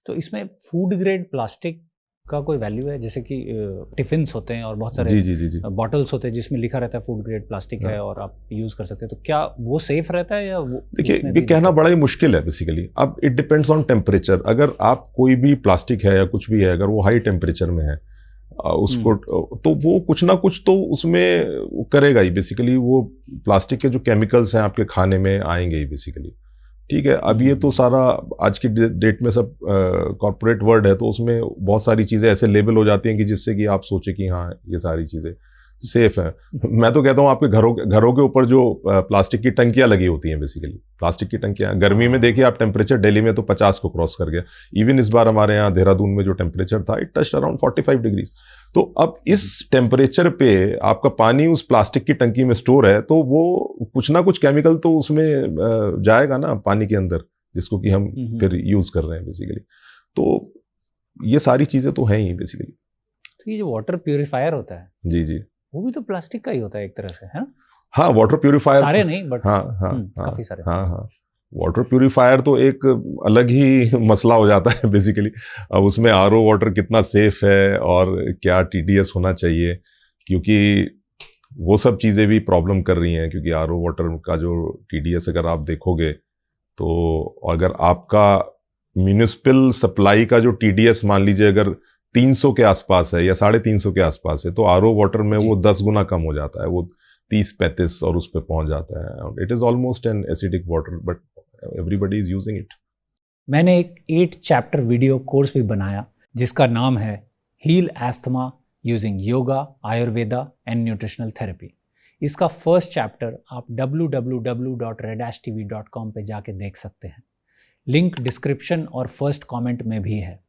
तो इसमें food grade plastic का कोई वैल्यू है, जैसे कि टिफिन्स होते हैं और बहुत सारे जी। बॉटल्स होते हैं जिसमें लिखा रहता है फूड ग्रेड प्लास्टिक है और आप यूज़ कर सकते हैं, तो क्या वो सेफ रहता है या वो? देखिए, ये कहना बड़ा ही मुश्किल है बेसिकली। अब इट डिपेंड्स ऑन टेम्परेचर। अगर आप कोई भी प्लास्टिक है या कुछ भी है, अगर वो हाई टेम्परेचर में है उसको, तो वो कुछ ना कुछ तो उसमें करेगा ही बेसिकली। वो प्लास्टिक के जो केमिकल्स हैं आपके खाने में आएंगे ही बेसिकली। ठीक है, अब ये तो सारा आज की डेट में सब कॉर्पोरेट वर्ल्ड है, तो उसमें बहुत सारी चीज़ें ऐसे लेबल हो जाती हैं कि जिससे कि आप सोचे कि हाँ ये सारी चीज़ें सेफ है। मैं तो कहता हूँ आपके घरों के ऊपर जो प्लास्टिक की टंकियां लगी होती हैं बेसिकली, प्लास्टिक की टंकियां, गर्मी में देखिए आप टेम्परेचर दिल्ली में तो 50 को क्रॉस कर गया। इवन इस बार हमारे यहाँ देहरादून में जो टेम्परेचर था, इट टच अराउंड 45 डिग्रीज। तो अब इस टेम्परेचर पे आपका पानी उस प्लास्टिक की टंकी में स्टोर है, तो वो कुछ ना कुछ केमिकल तो उसमें जाएगा ना पानी के अंदर, जिसको कि हम फिर यूज कर रहे हैं बेसिकली। तो ये सारी चीजें तो हैं ही बेसिकली। तो ये जो वाटर प्यूरिफायर होता है, जी, वो भी तो प्लास्टिक का ही होता है एक तरह से, है ना? हाँ, वाटर प्यूरिफायर सारे नहीं, बट हाँ काफी सारे। हाँ, वाटर प्यूरिफायर तो एक अलग ही मसला हो जाता है बेसिकली। अब उसमें आरओ वाटर कितना सेफ है और क्या टीडीएस होना चाहिए, क्योंकि वो सब चीज़ें भी प्रॉब्लम कर रही हैं। क्योंकि आरओ वाटर का जो टीडीएस अगर आप देखोगे, तो अगर आपका म्यूनिसिपल सप्लाई का जो टीडीएस मान लीजिए अगर 300 के आसपास है या 350 के आसपास है, तो आरओ वाटर में वो 10 गुना कम हो जाता है, वो 30-35 और उस पर पहुंच जाता है। It is almost an acidic water, but everybody is using it. मैंने एक 8 चैप्टर वीडियो कोर्स भी बनाया जिसका नाम है heal asthma using yoga, Ayurveda and nutritional therapy. इसका फर्स्ट चैप्टर आप www.redashtv.com पे जाके देख सकते हैं। लिंक डिस्क्रिप्शन और फर्स्ट कमेंट में भी है।